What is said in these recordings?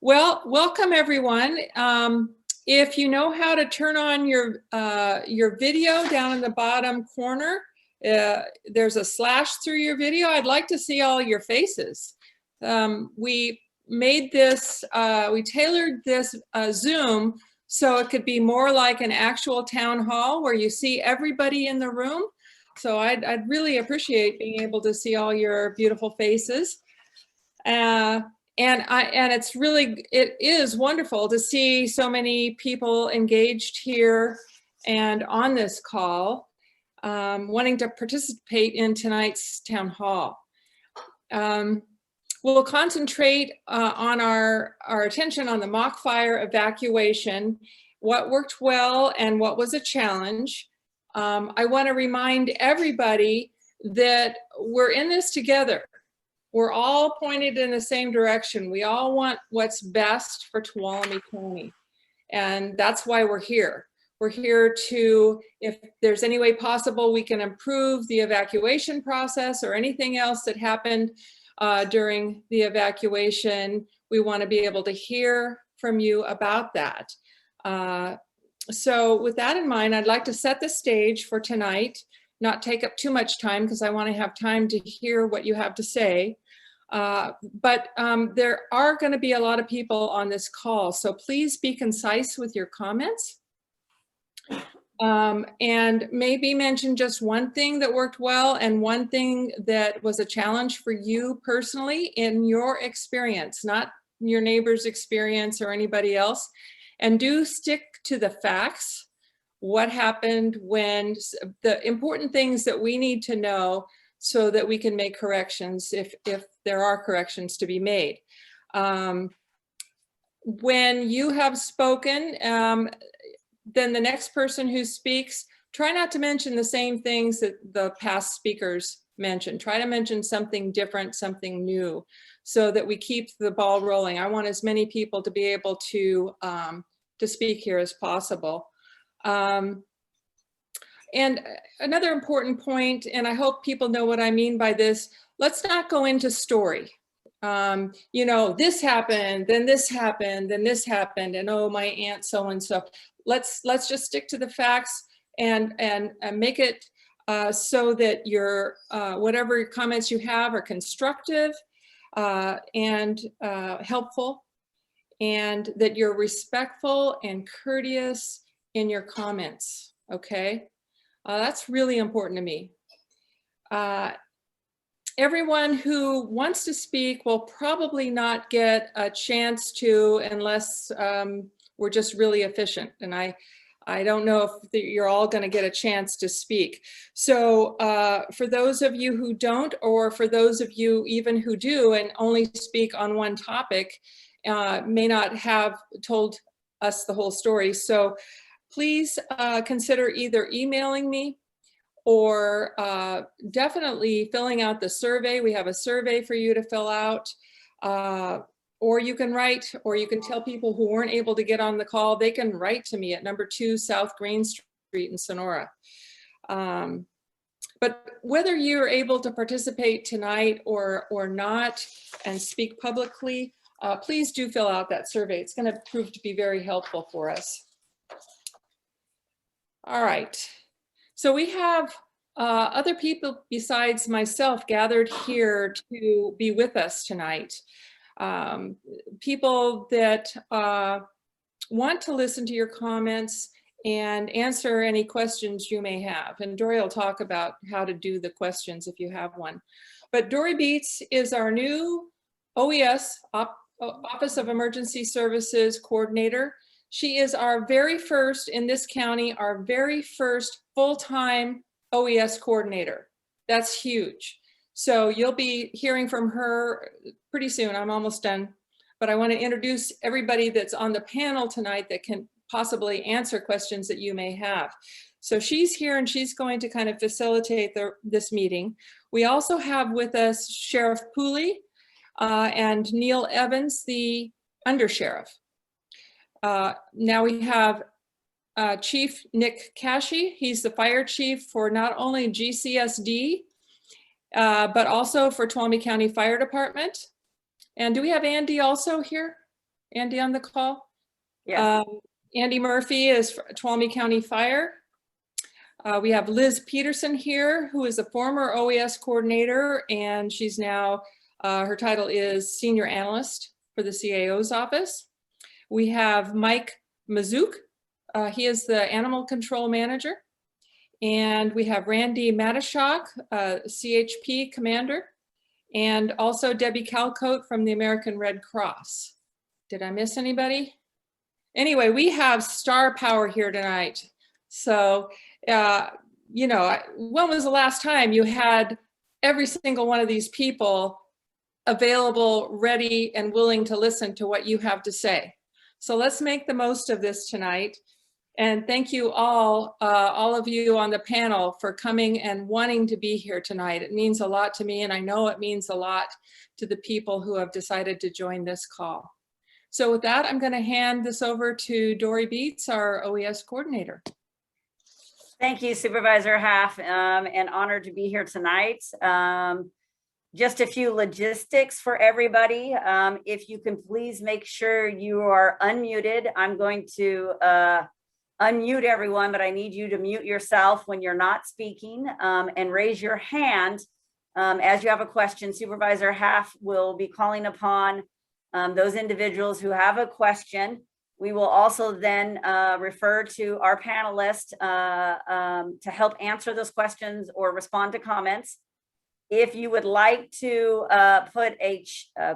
Well, welcome everyone. If you know how to turn on your video down in the bottom corner, there's a slash through your video. I'd like to see all your faces. We made this, we tailored this Zoom so it could be more like an actual town hall where you see everybody in the room. So I'd really appreciate being able to see all your beautiful faces. And it is wonderful to see so many people engaged here and on this call, wanting to participate in tonight's town hall. We'll concentrate on our attention on the MOC fire evacuation, what worked well and what was a challenge. I want to remind everybody that we're in this together. We're all pointed in the same direction. We all want what's best for Tuolumne County. And that's why we're here. We're here to, if there's any way possible, we can improve the evacuation process or anything else that happened during the evacuation. We want to be able to hear from you about that. So with that in mind, I'd like to set the stage for tonight, not take up too much time because I want to have time to hear what you have to say. But there are going to be a lot of people on this call, so please be concise with your comments. And maybe mention just one thing that worked well and one thing that was a challenge for you personally in your experience, not your neighbor's experience or anybody else. And do stick to the facts. What happened, when, the important things that we need to know so that we can make corrections if there are corrections to be made. When you have spoken, then the next person who speaks, try not to mention the same things that the past speakers mentioned. Try to mention something different, something new, so that we keep the ball rolling. I want as many people to be able to speak here as possible. And another important point, and I hope people know what I mean by this, let's not go into story. You know, this happened, then this happened, then this happened, and oh, my aunt so-and-so. Let's just stick to the facts and make it so that your, whatever comments you have are constructive and helpful, and that you're respectful and courteous in your comments, okay? That's really important to me. Everyone who wants to speak will probably not get a chance to unless we're just really efficient. And I don't know if you're all going to get a chance to speak. So for those of you who don't, or for those of you even who do and only speak on one topic, may not have told us the whole story. So please consider either emailing me or definitely filling out the survey. We have a survey for you to fill out, or you can write, or you can tell people who weren't able to get on the call, they can write to me at number 2 South Green Street in Sonora. But whether you're able to participate tonight or not and speak publicly, please do fill out that survey. It's going to prove to be very helpful for us. All right, so we have other people besides myself gathered here to be with us tonight. People that want to listen to your comments and answer any questions you may have. And Dory will talk about how to do the questions if you have one. But Dory Beets is our new OES, Office of Emergency Services Coordinator. She is our very first, in this county, our very first full-time OES coordinator. That's huge. So you'll be hearing from her pretty soon. I'm almost done. But I want to introduce everybody that's on the panel tonight that can possibly answer questions that you may have. So she's here and she's going to kind of facilitate this meeting. We also have with us Sheriff Pooley and Neil Evans, the undersheriff. Now we have Chief Nick Cashy. He's the fire chief for not only GCSD, but also for Tuolumne County Fire Department. And do we have Andy also here? Andy on the call? Yes. Andy Murphy is Tuolumne County Fire. We have Liz Peterson here, who is a former OES coordinator, and she's now, her title is Senior Analyst for the CAO's office. We have Mike Mazouk. He is the Animal Control Manager. And we have Randy Matashok, CHP Commander, and also Debbie Calcote from the American Red Cross. Did I miss anybody? Anyway, we have star power here tonight. So, you know, when was the last time you had every single one of these people available, ready, and willing to listen to what you have to say? So let's make the most of this tonight. And thank you all of you on the panel for coming and wanting to be here tonight. It means a lot to me, and I know it means a lot to the people who have decided to join this call. So with that, I'm going to hand this over to Dory Beets, our OES coordinator. Thank you, Supervisor Half, and honored to be here tonight. Just a few logistics for everybody. If you can please make sure you are unmuted. I'm going to unmute everyone, but I need you to mute yourself when you're not speaking, and raise your hand as you have a question. Supervisor Half will be calling upon those individuals who have a question. We will also then refer to our panelists to help answer those questions or respond to comments. If you would like to put a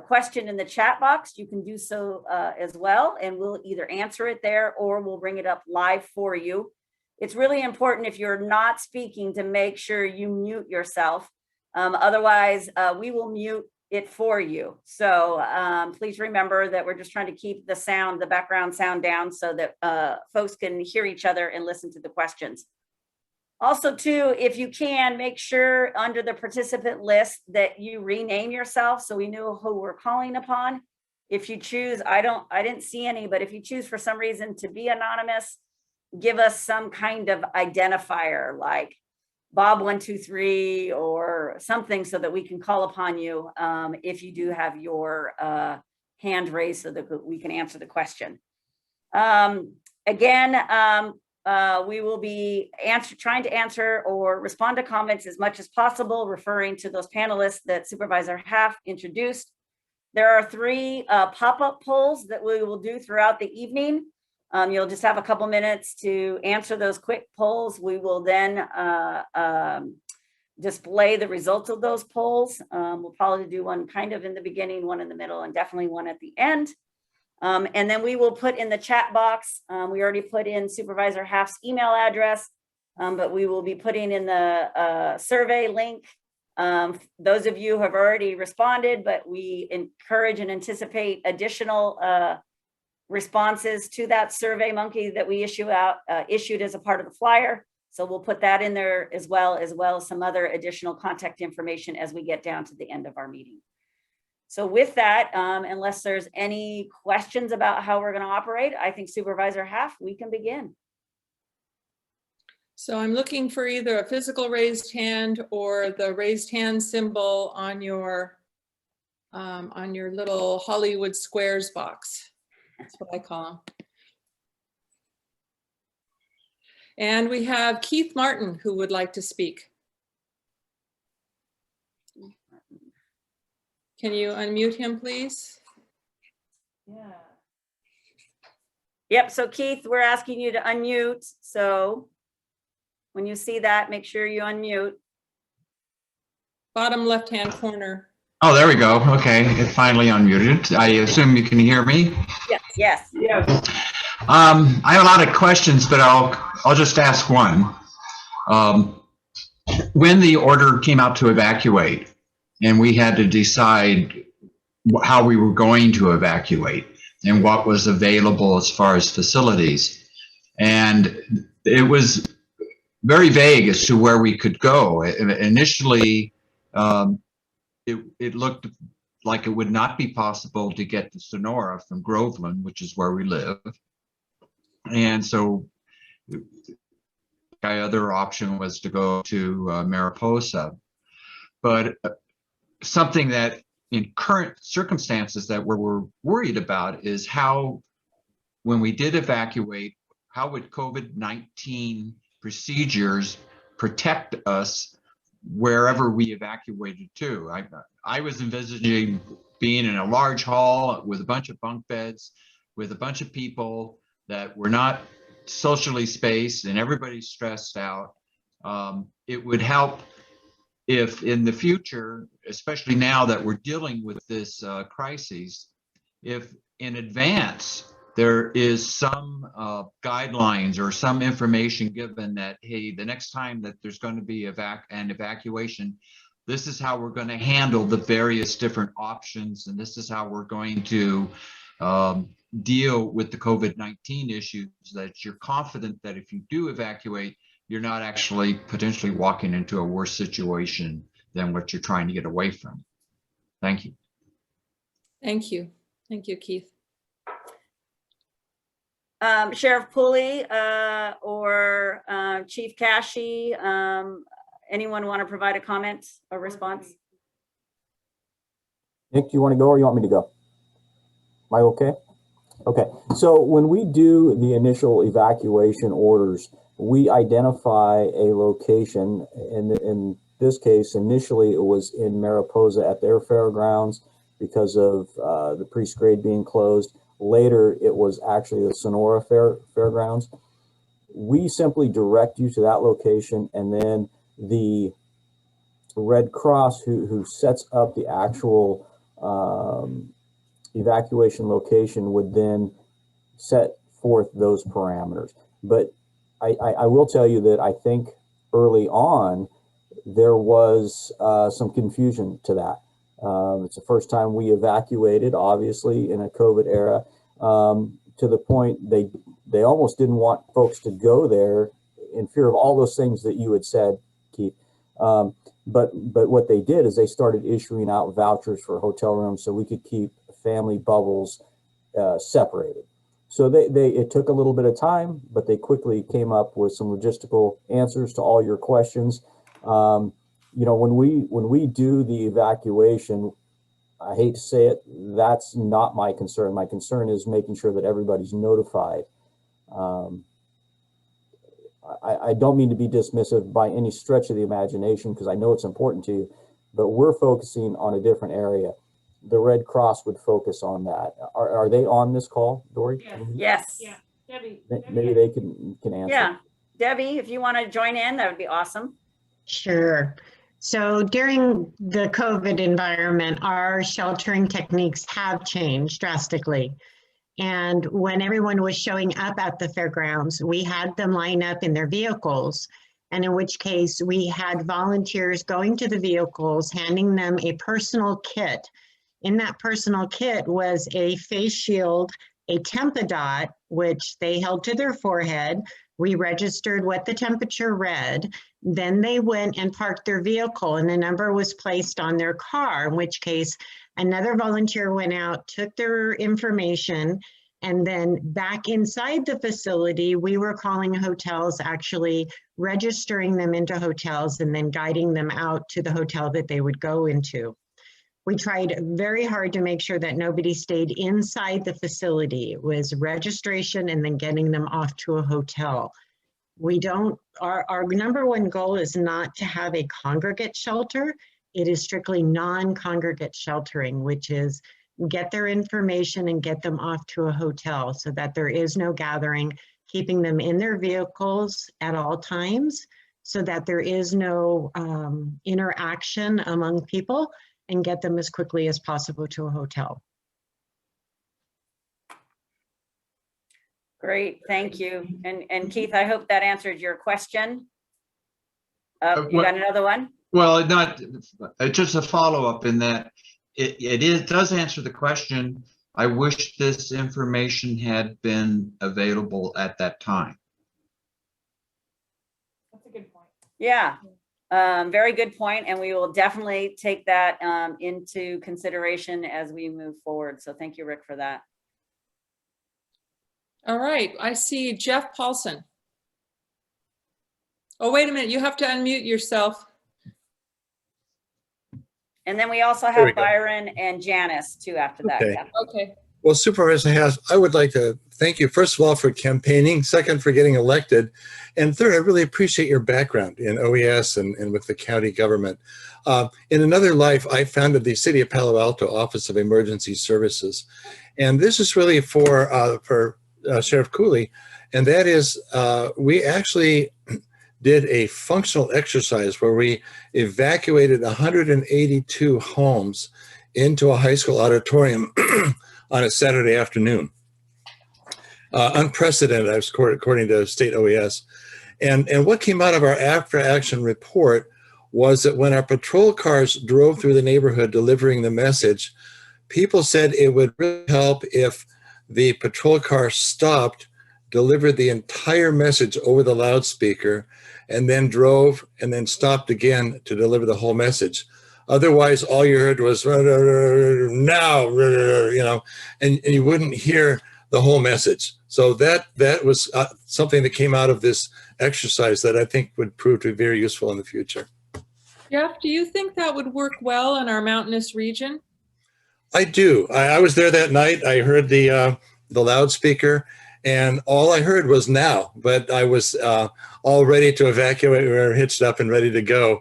question in the chat box, you can do so as well, and we'll either answer it there or we'll bring it up live for you. It's really important if you're not speaking to make sure you mute yourself. Otherwise, we will mute it for you. So please remember that we're just trying to keep the sound, the background sound down so that folks can hear each other and listen to the questions. Also, too, if you can, make sure under the participant list that you rename yourself so we know who we're calling upon. If you choose, I didn't see any, but if you choose for some reason to be anonymous, give us some kind of identifier like Bob123 or something so that we can call upon you if you do have your hand raised so that we can answer the question. Again, we will be trying to answer or respond to comments as much as possible, referring to those panelists that Supervisor Half introduced. There are 3 pop-up polls that we will do throughout the evening. You'll just have a couple minutes to answer those quick polls. We will then display the results of those polls. We'll probably do one kind of in the beginning, one in the middle, and definitely one at the end. And then we will put in the chat box. We already put in Supervisor Half's email address, but we will be putting in the survey link. Those of you who have already responded, but we encourage and anticipate additional responses to that survey monkey that we issued as a part of the flyer. So we'll put that in there as well as some other additional contact information as we get down to the end of our meeting. So with that, unless there's any questions about how we're going to operate, I think Supervisor Half, we can begin. So I'm looking for either a physical raised hand or the raised hand symbol on your little Hollywood squares box. That's what I call them. And we have Keith Martin who would like to speak. Can you unmute him, please? Yeah. Yep, so Keith, we're asking you to unmute. So when you see that, make sure you unmute. Bottom left-hand corner. Oh, there we go. Okay, it finally unmuted. I assume you can hear me? Yes. Yes. Yes. I have a lot of questions, but I'll just ask one. When the order came out to evacuate, and we had to decide how we were going to evacuate and what was available as far as facilities, and it was very vague as to where we could go. Initially, it looked like it would not be possible to get to Sonora from Groveland, which is where we live. And so the other option was to go to Mariposa. But something that in current circumstances that we're worried about is how, when we did evacuate, how would COVID-19 procedures protect us wherever we evacuated to? I was envisaging being in a large hall with a bunch of bunk beds, with a bunch of people that were not socially spaced and everybody's stressed out. It would help if in the future, especially now that we're dealing with this crisis, if in advance there is some guidelines or some information given that, hey, the next time that there's going to be an evacuation, this is how we're going to handle the various different options, and this is how we're going to deal with the COVID-19 issues, that you're confident that if you do evacuate, you're not actually potentially walking into a worse situation than what you're trying to get away from. Thank you. Thank you. Thank you, Keith. Sheriff Pulley or Chief Cashy, anyone want to provide a comment or response? Nick, do you want to go or you want me to go? Am I okay? Okay, so when we do the initial evacuation orders, we identify a location. In this case, initially it was in Mariposa at their fairgrounds because of the Priest grade being closed. Later, it was actually the Sonora Fairgrounds. We simply direct you to that location, and then the Red Cross, who sets up the actual evacuation location, would then set forth those parameters. But I will tell you that I think early on there was some confusion to that. It's the first time we evacuated, obviously, in a COVID era, to the point they almost didn't want folks to go there in fear of all those things that you had said, Keith. But what they did is they started issuing out vouchers for hotel rooms so we could keep family bubbles separated. So it took a little bit of time, but they quickly came up with some logistical answers to all your questions. You know, when we do the evacuation, I hate to say it, that's not my concern. My concern is making sure that everybody's notified. I don't mean to be dismissive by any stretch of the imagination, because I know it's important to you, but we're focusing on a different area. The Red Cross would focus on that. Are they on this call, Dory? Yes. Yeah, Debbie. Maybe they can answer. Yeah, Debbie, if you want to join in, that would be awesome. Sure. So during the COVID environment, our sheltering techniques have changed drastically. And when everyone was showing up at the fairgrounds, we had them line up in their vehicles. And in which case we had volunteers going to the vehicles, handing them a personal kit. In that personal kit was a face shield, a Tempadot, which they held to their forehead. We registered what the temperature read. Then they went and parked their vehicle and the number was placed on their car, in which case another volunteer went out, took their information, and then back inside the facility, we were calling hotels, actually registering them into hotels and then guiding them out to the hotel that they would go into. We tried very hard to make sure that nobody stayed inside the facility. It was registration and then getting them off to a hotel. Our number one goal is not to have a congregate shelter. It is strictly non-congregate sheltering, which is get their information and get them off to a hotel so that there is no gathering, keeping them in their vehicles at all times so that there is no interaction among people, and get them as quickly as possible to a hotel. Great, thank you. And Keith, I hope that answered your question. You got another one? Well, not just a follow-up in that it does answer the question. I wish this information had been available at that time. That's a good point. Yeah, very good point, and we will definitely take that into consideration as we move forward. So thank you, Rick, for that. All right, I see Jeff Paulson. Oh, wait a minute, you have to unmute yourself. And then we also There we have go. Byron and Janice too after that. Okay. Yeah. Okay. Well, Supervisor Haas, I would like to thank you, first of all, for campaigning, second, for getting elected, and third, I really appreciate your background in OES and with the county government. In another life, I founded the City of Palo Alto Office of Emergency Services, and this is really for Sheriff Cooley, and that is we actually did a functional exercise where we evacuated 182 homes into a high school auditorium on a Saturday afternoon. Unprecedented, according to state OES. And what came out of our after action report was that when our patrol cars drove through the neighborhood delivering the message, people said it would really help if the patrol car stopped, delivered the entire message over the loudspeaker, and then drove and then stopped again to deliver the whole message. Otherwise, all you heard was now, you know, and you wouldn't hear the whole message. So that was something that came out of this exercise that I think would prove to be very useful in the future. Jeff, do you think that would work well in our mountainous region? I do. I was there that night. I heard the loudspeaker, and all I heard was now. But I was all ready to evacuate. We were hitched up and ready to go.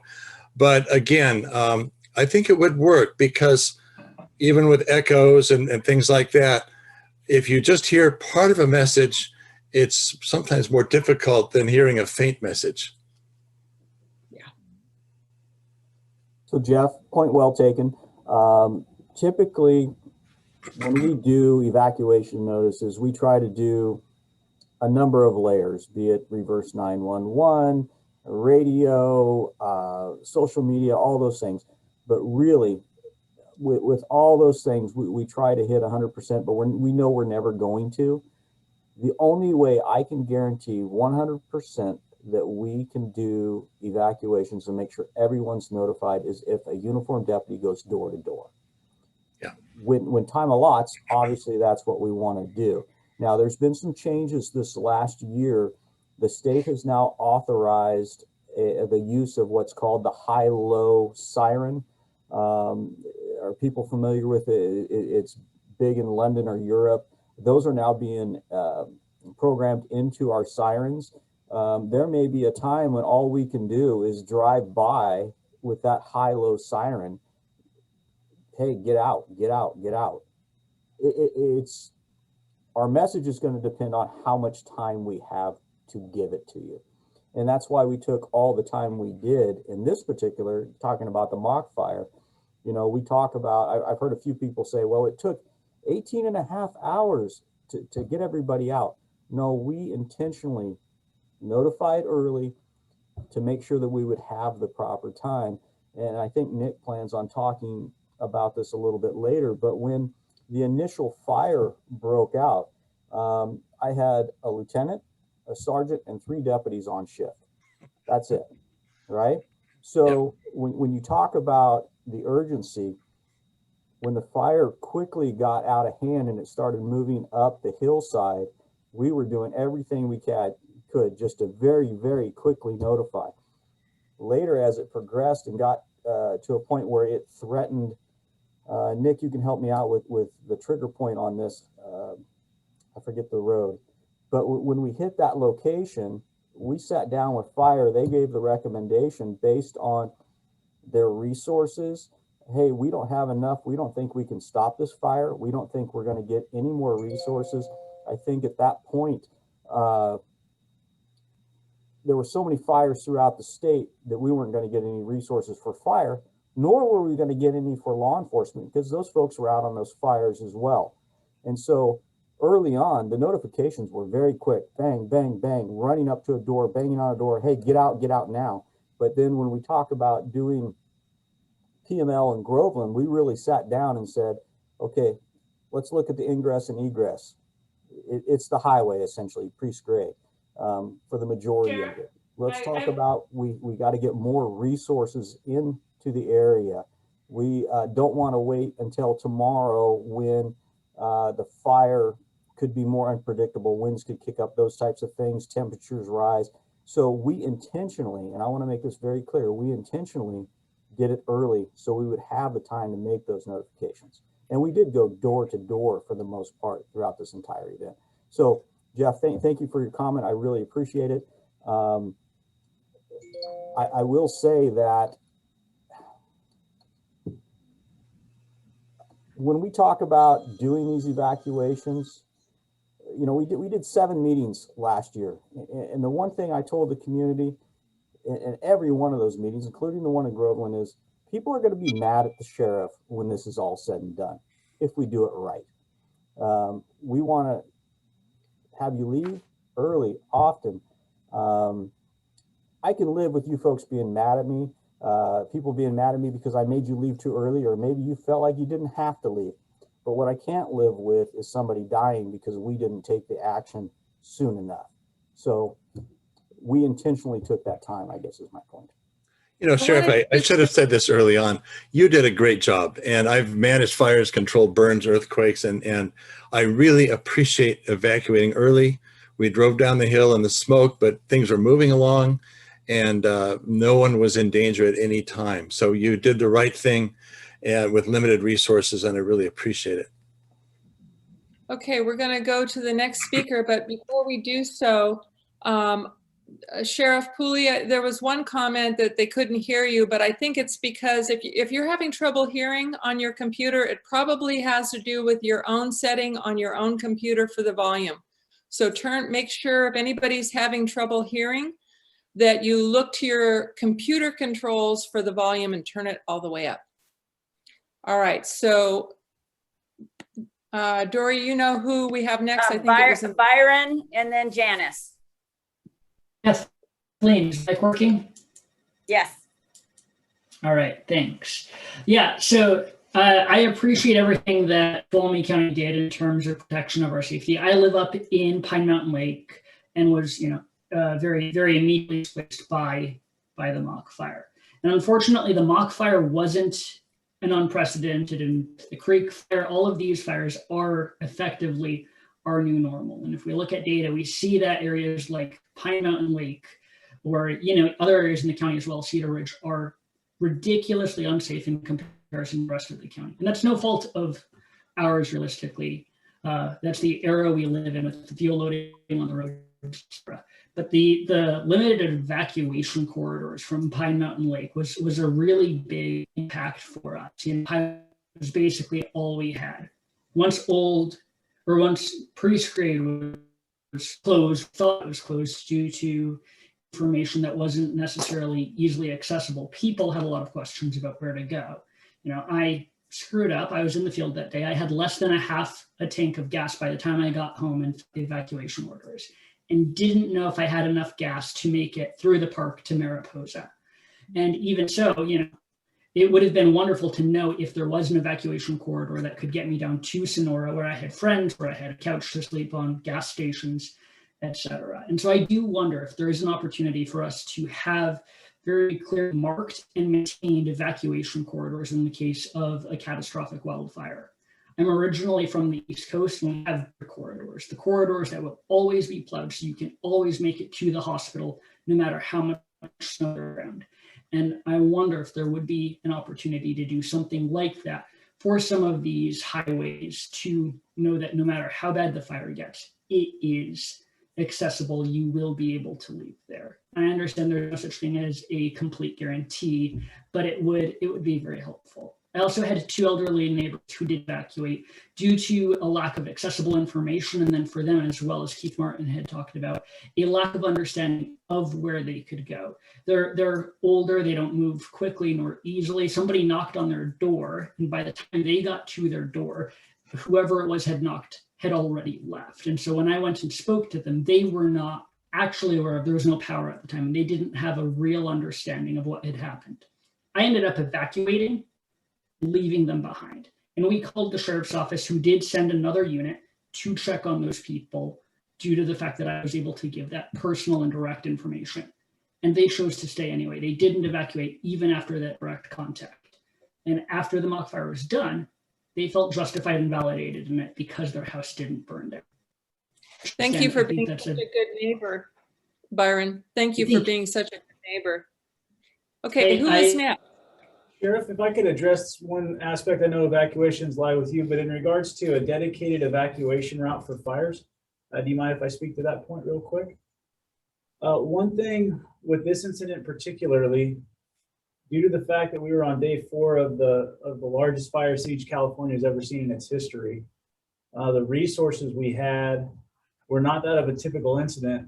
But again, I think it would work because even with echoes and things like that, if you just hear part of a message, it's sometimes more difficult than hearing a faint message. So Jeff, point well taken. Typically, when we do evacuation notices, we try to do a number of layers, be it reverse 911, radio, social media, all those things. But really, with all those things, we try to hit 100%, but we know we're never going to. The only way I can guarantee 100% that we can do evacuations and make sure everyone's notified is if a uniformed deputy goes door to door. Yeah. When time allots, obviously that's what we want to do. Now, there's been some changes this last year. The state has now authorized the use of what's called the high-low siren. Are people familiar with it? It's big in London or Europe. Those are now being programmed into our sirens. There may be a time when all we can do is drive by with that high-low siren. Hey, get out, get out, get out. It's our message is going to depend on how much time we have to give it to you. And that's why we took all the time we did in this particular, talking about the MOC fire. You know, we talk about, I've heard a few people say, well, it took 18 and a half hours to get everybody out. No, we intentionally notified early to make sure that we would have the proper time. And I think Nick plans on talking about this a little bit later, but when the initial fire broke out, I had a lieutenant, a sergeant, and 3 deputies on shift. That's it, right? So when you talk about the urgency, when the fire quickly got out of hand and it started moving up the hillside, we were doing everything we could just to very, very quickly notify. Later, as it progressed and got to a point where it threatened, Nick, you can help me out with the trigger point on this. I forget the road, but when we hit that location, we sat down with fire. They gave the recommendation based on their resources. Hey, we don't have enough. We don't think we can stop this fire. We don't think we're going to get any more resources. I think at that point, there were so many fires throughout the state that we weren't going to get any resources for fire, nor were we going to get any for law enforcement because those folks were out on those fires as well. And so early on, the notifications were very quick, bang, bang, bang, running up to a door, banging on a door, hey, get out now. But then when we talk about doing PML in Groveland, we really sat down and said, okay, let's look at the ingress and egress. It's the highway, essentially, Priest Gray, for the majority of it. Let's talk about, we got to get more resources into the area. We don't want to wait until tomorrow when the fire could be more unpredictable. Winds could kick up, those types of things, temperatures rise. So we intentionally, and I want to make this very clear, we intentionally did it early so we would have the time to make those notifications. And we did go door to door for the most part throughout this entire event. So Jeff, thank you for your comment. I really appreciate it. I will say that when we talk about doing these evacuations, you know, we did 7 meetings last year. And the one thing I told the community in every one of those meetings, including the one in Groveland, is people are going to be mad at the sheriff when this is all said and done, if we do it right. We want to have you leave early, often. I can live with you folks being mad at me, people being mad at me because I made you leave too early, or maybe you felt like you didn't have to leave. But what I can't live with is somebody dying because we didn't take the action soon enough. So we intentionally took that time, I guess is my point. You know, Sheriff, I should have said this early on. You did a great job, and I've managed fires, controlled burns, earthquakes, and I really appreciate evacuating early. We drove down the hill in the smoke, but things were moving along, and no one was in danger at any time. So you did the right thing with limited resources, and I really appreciate it. Okay, we're going to go to the next speaker, but before we do so, Sheriff Pooley, there was one comment that they couldn't hear you, but I think it's because if you're having trouble hearing on your computer, it probably has to do with your own setting on your own computer for the volume. So make sure if anybody's having trouble hearing, that you look to your computer controls for the volume and turn it all the way up. All right, so Dory, you know who we have next? I think it was Byron and then Janice. Yes, Kathleen, is mic working? Yes. All right, thanks. Yeah, so I appreciate everything that Tuolumne County did in terms of protection of our safety. I live up in Pine Mountain Lake and was, very, very immediately switched by the MOC fire. And unfortunately, the MOC fire wasn't an unprecedented, and the Creek fire, all of these fires are effectively our new normal. And if we look at data, we see that areas like Pine Mountain Lake or, other areas in the county as well, Cedar Ridge, are ridiculously unsafe in comparison to the rest of the county. And that's no fault of ours, realistically. That's the era we live in with the fuel loading on the road, etc. But the limited evacuation corridors from Pine Mountain Lake was a really big impact for us. Pine was basically all we had. Once Priest grade was closed, thought it was closed due to information that wasn't necessarily easily accessible. People had a lot of questions about where to go. I screwed up. I was in the field that day. I had less than a tank of gas by the time I got home and the evacuation orders, and didn't know if I had enough gas to make it through the park to Mariposa. And even so, it would have been wonderful to know if there was an evacuation corridor that could get me down to Sonora, where I had friends, where I had a couch to sleep on, gas stations, etc. And so I do wonder if there is an opportunity for us to have very clear, marked and maintained evacuation corridors in the case of a catastrophic wildfire. I'm originally from the East Coast, and we have the corridors that will always be plowed, so you can always make it to the hospital, no matter how much snow is around. And I wonder if there would be an opportunity to do something like that for some of these highways, to know that no matter how bad the fire gets, it is accessible. You will be able to leave there. I understand there's no such thing as a complete guarantee, but it would be very helpful. I also had 2 elderly neighbors who did evacuate due to a lack of accessible information, and then for them, as well as Keith Martin had talked about, a lack of understanding of where they could go. They're older, they don't move quickly nor easily. Somebody knocked on their door, and by the time they got to their door, whoever it was had already left. And so when I went and spoke to them, they were not actually aware of, there was no power at the time, and they didn't have a real understanding of what had happened. I ended up evacuating, leaving them behind. And we called the sheriff's office, who did send another unit to check on those people due to the fact that I was able to give that personal and direct information. And they chose to stay anyway. They didn't evacuate even after that direct contact. And after the MOC fire was done, they felt justified and validated in it because their house didn't burn down. Thank you for being such a good neighbor, Byron. Thank you for being such a good neighbor. Okay, who is next? Sheriff, if I could address one aspect, I know evacuations lie with you, but in regards to a dedicated evacuation route for fires, do you mind if I speak to that point real quick? One thing with this incident particularly, due to the fact that we were on day 4 of the largest fire siege California has ever seen in its history, the resources we had were not that of a typical incident,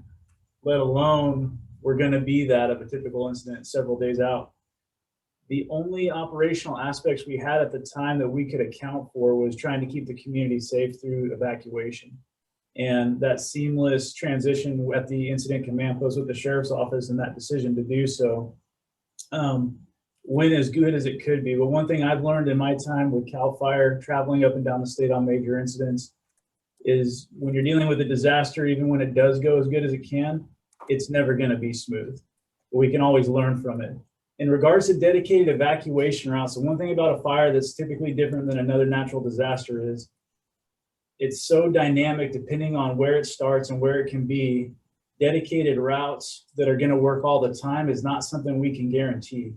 let alone we're going to be that of a typical incident several days out. The only operational aspects we had at the time that we could account for was trying to keep the community safe through evacuation. And that seamless transition at the incident command post with the sheriff's office and that decision to do so went as good as it could be. But one thing I've learned in my time with CAL FIRE, traveling up and down the state on major incidents, is when you're dealing with a disaster, even when it does go as good as it can, it's never going to be smooth. But we can always learn from it. In regards to dedicated evacuation routes, the one thing about a fire that's typically different than another natural disaster is it's so dynamic depending on where it starts and where it can be. Dedicated routes that are going to work all the time is not something we can guarantee.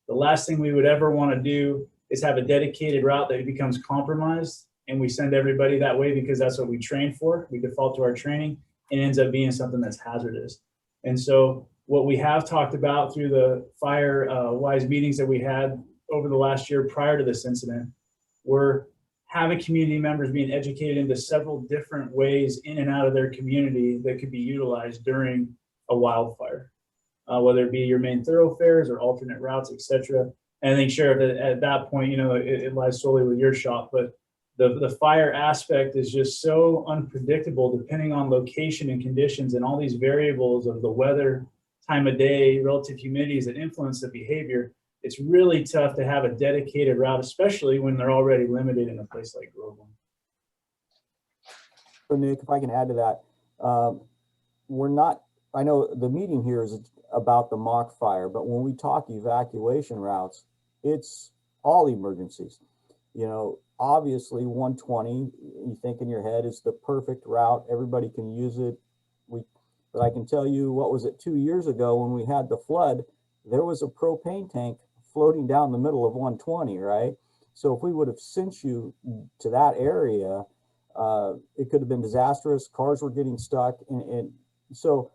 The last thing we would ever want to do is have a dedicated route that becomes compromised and we send everybody that way because that's what we train for. We default to our training and it ends up being something that's hazardous. And so what we have talked about through the fire-wise meetings that we had over the last year prior to this incident, we're having community members being educated into several different ways in and out of their community that could be utilized during a wildfire, whether it be your main thoroughfares or alternate routes, etc. And I think, Sheriff, at that point, you know, it lies solely with your shop, but the fire aspect is just so unpredictable depending on location and conditions and all these variables of the weather, time of day, relative humidities that influence the behavior. It's really tough to have a dedicated route, especially when they're already limited in a place like Groveland. So Nick, if I can add to that, we're not, I know the meeting here is about the MOC fire, but when we talk evacuation routes, it's all emergencies. You know, obviously 120, you think in your head is the perfect route. Everybody can use it. But I can tell you, what was it, 2 years ago when we had the flood, there was a propane tank floating down the middle of 120, right? So if we would have sent you to that area, it could have been disastrous. Cars were getting stuck. And so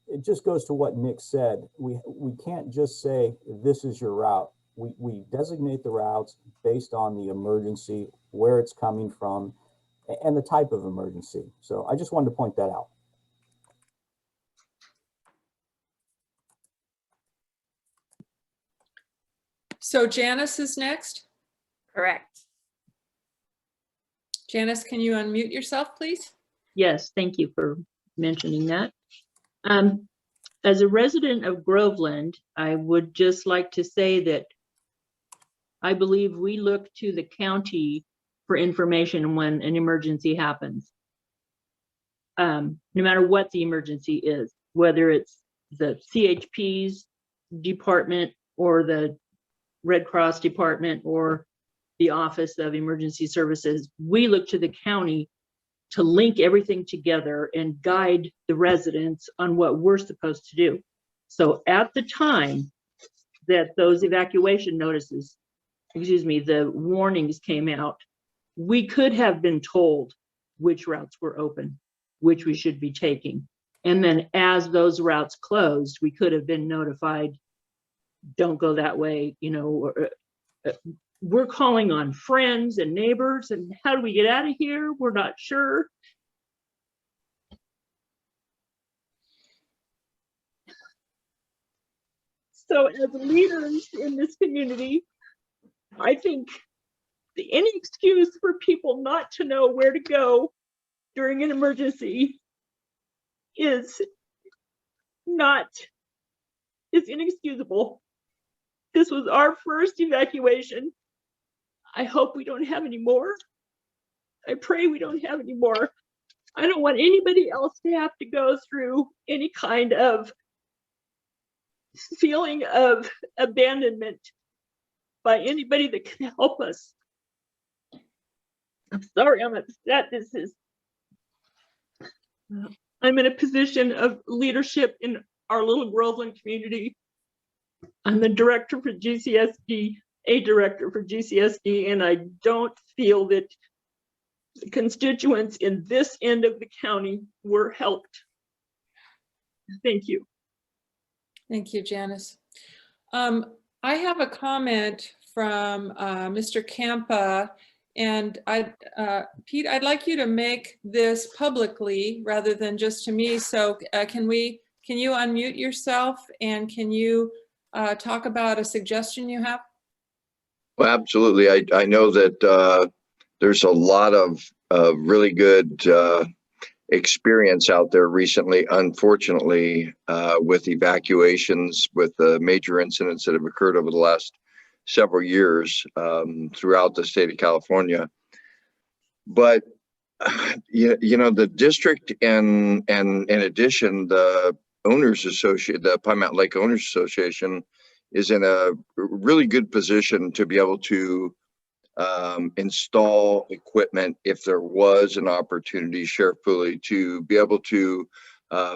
it just goes to what Nick said. We can't just say, this is your route. We designate the routes based on the emergency, where it's coming from, and the type of emergency. So I just wanted to point that out. So Janice is next. Correct. Janice, can you unmute yourself, please? Yes, thank you for mentioning that. As a resident of Groveland, I would just like to say that I believe we look to the county for information when an emergency happens. No matter what the emergency is, whether it's the CHP's department or the Red Cross department or the Office of Emergency Services, we look to the county to link everything together and guide the residents on what we're supposed to do. So at the time that those evacuation notices, the warnings came out, we could have been told which routes were open, which we should be taking. And then as those routes closed, we could have been notified, don't go that way, you know, we're calling on friends and neighbors, and how do we get out of here? We're not sure. So as leaders in this community, I think any excuse for people not to know where to go during an emergency is inexcusable. This was our first evacuation. I hope we don't have any more. I pray we don't have any more. I don't want anybody else to have to go through any kind of feeling of abandonment by anybody that can help us. I'm sorry, I'm upset. I'm in a position of leadership in our little Groveland community. I'm the director for GCSD. a director for GCSD, and I don't feel that the constituents in this end of the county were helped. Thank you. Thank you, Janice. I have a comment from Mr. Campa, and Pete, I'd like you to make this publicly rather than just to me. So can you unmute yourself, and can you talk about a suggestion you have? Well, absolutely. I know that there's a lot of really good experience out there recently, unfortunately, with evacuations, with the major incidents that have occurred over the last several years throughout the state of California. But you know, the district and in addition, the owners association, the Pine Mountain Lake Owners Association, is in a really good position to be able to install equipment if there was an opportunity, Sheriff Pooley, to be able to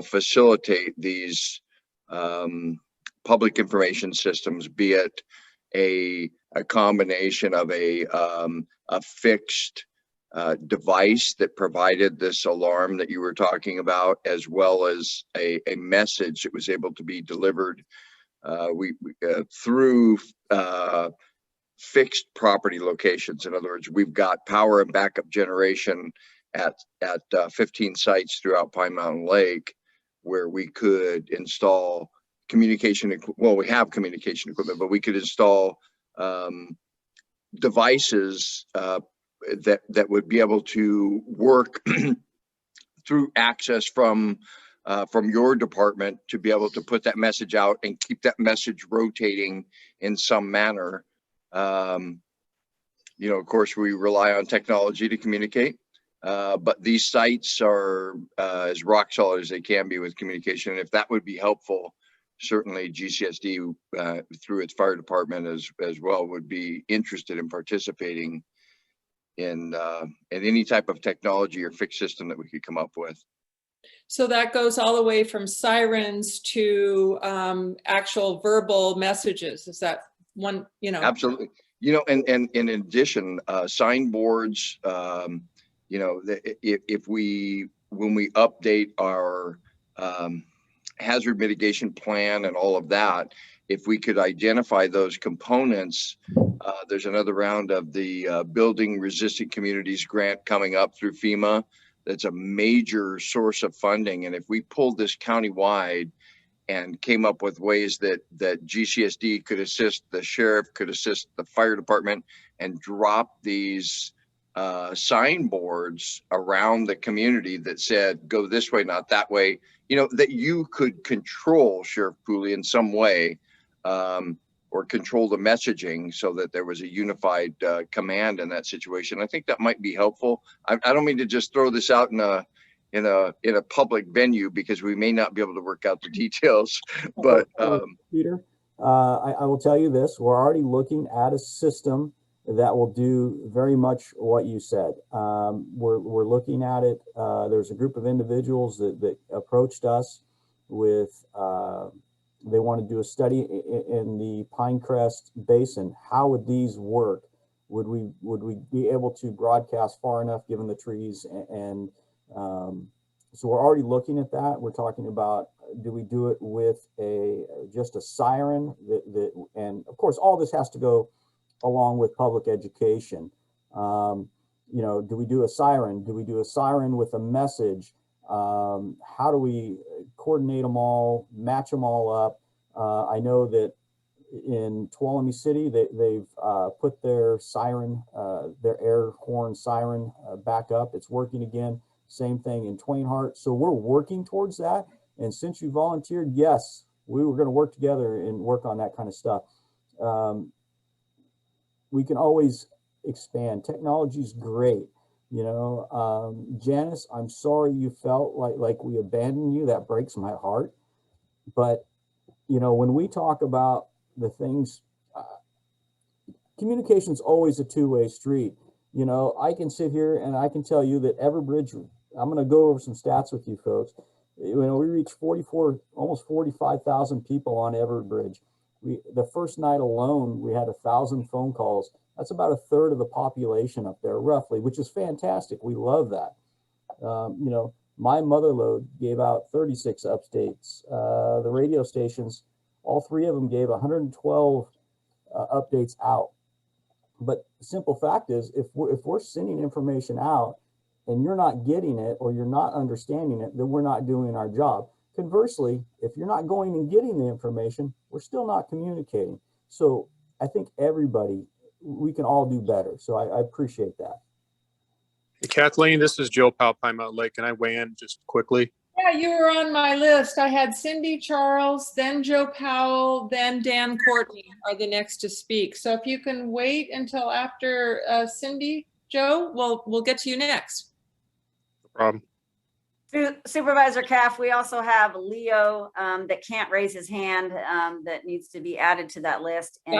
facilitate these public information systems, be it a combination of a fixed device that provided this alarm that you were talking about, as well as a message that was able to be delivered through fixed property locations. In other words, we've got power and backup generation at 15 sites throughout Pine Mountain Lake, where we could install communication. Well, we have communication equipment, but we could install devices that would be able to work through access from your department to be able to put that message out and keep that message rotating in some manner. You know, of course, we rely on technology to communicate, but these sites are as rock solid as they can be with communication. And if that would be helpful, certainly GCSD through its fire department as well would be interested in participating in any type of technology or fixed system that we could come up with. So that goes all the way from sirens to actual verbal messages. Is that one, you know? Absolutely. You know, and in addition, signboards, you know, when we update our hazard mitigation plan and all of that, if we could identify those components, there's another round of the Building Resistant Communities grant coming up through FEMA. That's a major source of funding. And if we pulled this countywide and came up with ways that GCSD could assist, the sheriff could assist the fire department, and drop these signboards around the community that said, go this way, not that way, you know, that you could control, Sheriff Pooley, in some way, or control the messaging so that there was a unified command in that situation. I think that might be helpful. I don't mean to just throw this out in a public venue, because we may not be able to work out the details, but Peter, I will tell you this: we're already looking at a system that will do very much what you said. We're looking at it. There's a group of individuals that approached us with they want to do a study in the Pinecrest Basin. How would these work? Would we be able to broadcast far enough given the trees? And so we're already looking at that. We're talking about, do we do it with just a siren and of course all this has to go along with public education. You know, do we do a siren? Do we do a siren with a message? How do we coordinate them all, match them all up? I know that in Tuolumne City, they've put their siren, their air horn siren back up. It's working again. Same thing in Twain Harte. So we're working towards that. And since you volunteered, yes, we were going to work together and work on that kind of stuff. We can always expand. Technology is great. You know, Janice, I'm sorry you felt like we abandoned you. That breaks my heart. But, you know, when we talk about the things, communication is always a two-way street. You know, I can sit here and I can tell you that Everbridge, I'm going to go over some stats with you folks. You know, we reach almost 45,000 people on Everbridge. The first night alone, we had 1,000 phone calls. That's about 1/3 of the population up there, roughly, which is fantastic. We love that. You know, my mother lode gave out 36 updates. The radio stations, all three of them gave 112 updates out. But the simple fact is, if we're sending information out and you're not getting it or you're not understanding it, then we're not doing our job. Conversely, if you're not going and getting the information, we're still not communicating. So I think everybody, we can all do better. So I appreciate that. Hey, Kathleen, this is Joe Powell, Pine Mountain Lake. Can I weigh in just quickly? Yeah, you were on my list. I had Cindy Charles, then Joe Powell, then Dan Courtney are the next to speak. So if you can wait until after Cindy, Joe, we'll get to you next. No problem. Supervisor Caff, we also have Leo that can't raise his hand that needs to be added to that list, and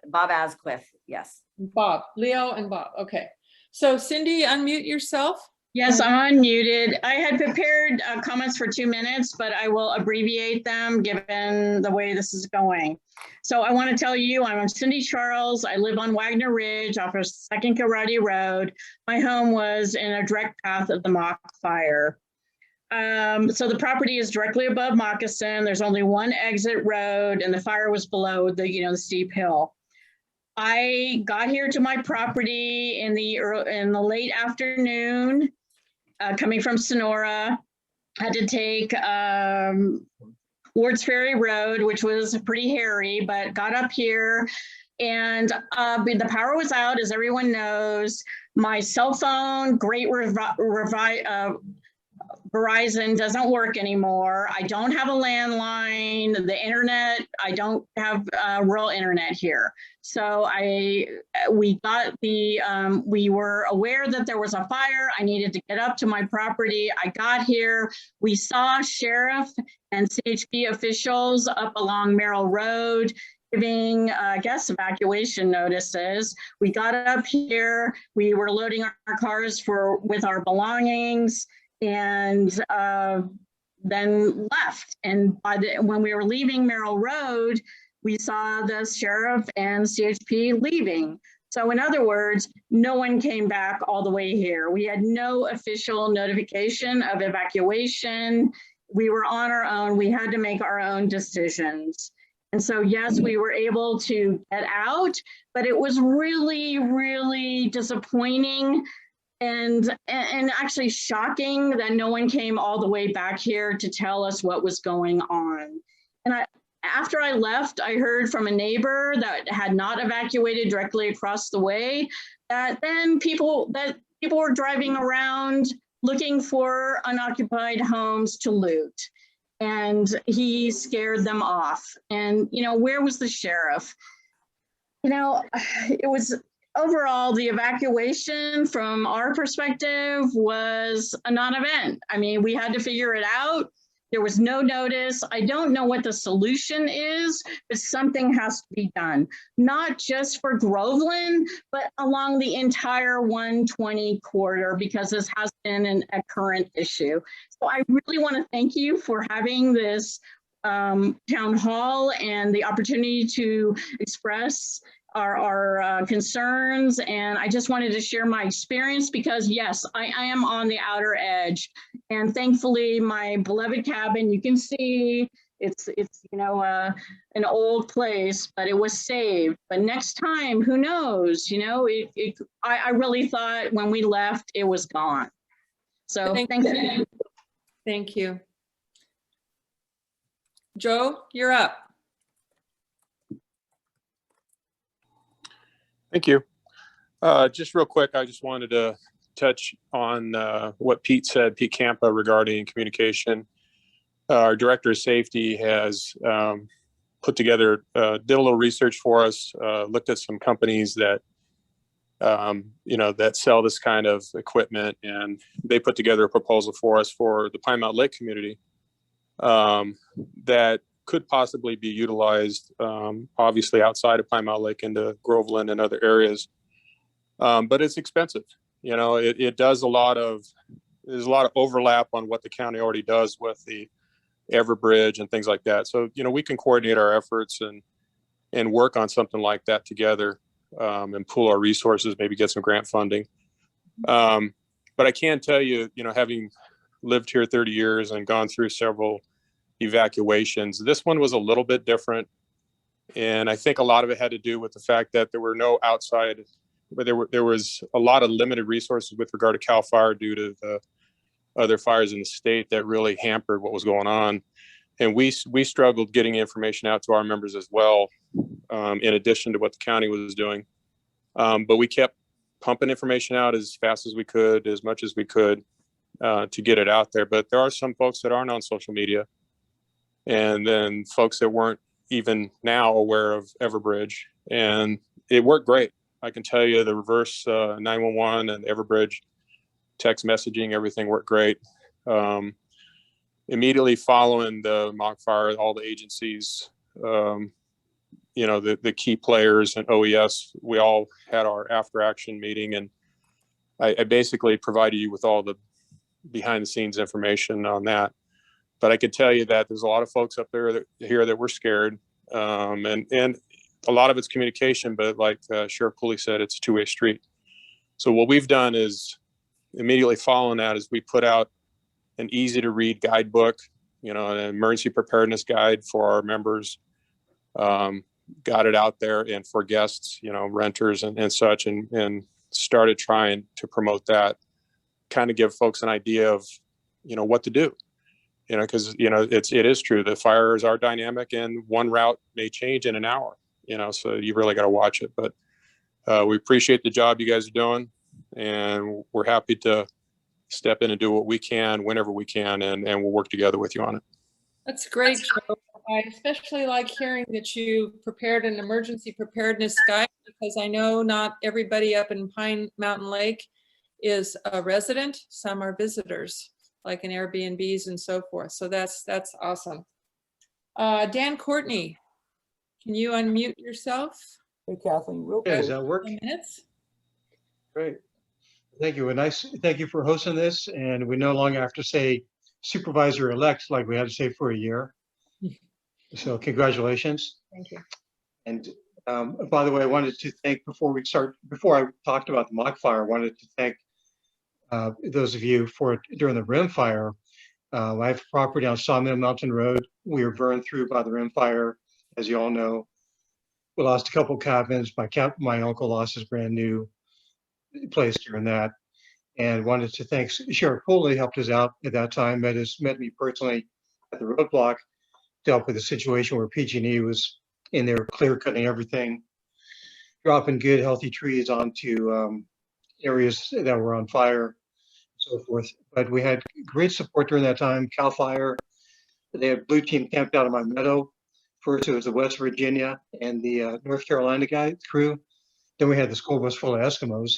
Bob Asquith. Yes. Bob, Leo and Bob. Okay. So Cindy, unmute yourself. Yes, I'm unmuted. I had prepared comments for 2 minutes, but I will abbreviate them given the way this is going. So I want to tell you, I'm Cindy Charles. I live on Wagner Ridge off of 2nd Karate Road. My home was in a direct path of the MOC fire. So the property is directly above Moccasin. There's only one exit road, and the fire was below the steep hill. I got here to my property in the late afternoon, coming from Sonora. Had to take Wards Ferry Road, which was pretty hairy, but got up here, and the power was out, as everyone knows. My cell phone, Verizon doesn't work anymore. I don't have a landline. The internet, I don't have rural internet here. So we were aware that there was a fire. I needed to get up to my property. I got here. We saw sheriff and CHP officials up along Merrill Road giving, I guess, evacuation notices. We got up here. We were loading our cars with our belongings, and then left. And when we were leaving Merrill Road, we saw the sheriff and CHP leaving. So in other words, no one came back all the way here. We had no official notification of evacuation. We were on our own. We had to make our own decisions. And so, yes, we were able to get out, but it was really, really disappointing and actually shocking that no one came all the way back here to tell us what was going on. And after I left, I heard from a neighbor that had not evacuated directly across the way, that then people were driving around looking for unoccupied homes to loot. And he scared them off. And, where was the sheriff? It was overall, the evacuation from our perspective was a non-event. I mean, we had to figure it out. There was no notice. I don't know what the solution is, but something has to be done, not just for Groveland, but along the entire 120 corridor, because this has been a current issue. So I really want to thank you for having this town hall and the opportunity to express our concerns. And I just wanted to share my experience because yes, I am on the outer edge, and thankfully my beloved cabin, you can see it's an old place, but it was saved. But next time, who knows? I really thought when we left it was gone. So thank you. Thank you. Joe, you're up. Thank you. Just real quick, I just wanted to touch on what Pete said, Pete Campa, regarding communication. Our director of safety has put together, did a little research for us, looked at some companies that, that sell this kind of equipment, and they put together a proposal for us for the Pine Mountain Lake community that could possibly be utilized, obviously outside of Pine Mountain Lake into Groveland and other areas. But it's expensive. It does there's a lot of overlap on what the county already does with the Everbridge and things like that. So, we can coordinate our efforts and and work on something like that together, and pool our resources, maybe get some grant funding. But I can tell you, having lived here 30 years and gone through several evacuations, this one was a little bit different. And I think a lot of it had to do with the fact that there were no outside, but there was a lot of limited resources with regard to CAL FIRE due to the other fires in the state that really hampered what was going on. And we struggled getting information out to our members as well, in addition to what the county was doing. But we kept pumping information out as fast as we could, as much as we could, to get it out there. But there are some folks that aren't on social media, and then folks that weren't even now aware of Everbridge, and it worked great. I can tell you the reverse 911 and Everbridge text messaging, everything worked great. Immediately following the MOC fire, all the agencies, the key players and OES, we all had our after action meeting, and I basically provided you with all the behind the scenes information on that. But I could tell you that there's a lot of folks up there here that were scared, and a lot of it's communication, but like Sheriff Cooley said, it's a two-way street. So what we've done is immediately following that is we put out an easy to read guidebook, an emergency preparedness guide for our members, got it out there and for guests, renters and such, and started trying to promote that, kind of give folks an idea of, what to do, because, it is true. The fires are dynamic and one route may change in an hour, so you really got to watch it. But we appreciate the job you guys are doing, and we're happy to step in and do what we can whenever we can, and we'll work together with you on it. That's great, Joe. I especially like hearing that you prepared an emergency preparedness guide, because I know not everybody up in Pine Mountain Lake is a resident. Some are visitors, like in Airbnbs and so forth. So that's awesome. Dan Courtney, can you unmute yourself? Hey, Kathleen, real quick. Does that work? 10 minutes. Great. Thank you. And thank you for hosting this. And we no longer have to say supervisor-elect like we had to say for a year. So congratulations. Thank you. And by the way, I wanted to thank, before I talked about the MOC fire, I wanted to thank those of you during the rim fire. I have property on Sawmill Mountain Road. We were burned through by the rim fire, as you all know. We lost a couple cabins. My uncle lost his brand new place during that, and wanted to thank Sheriff Cooley, helped us out at that time, met me personally at the roadblock, dealt with the situation where PG&E was in there clear cutting everything, dropping good healthy trees onto areas that were on fire, and so forth. But we had great support during that time. CAL FIRE, they had blue team camped out of my meadow. First it was the West Virginia and the North Carolina crew. Then we had the school bus full of Eskimos.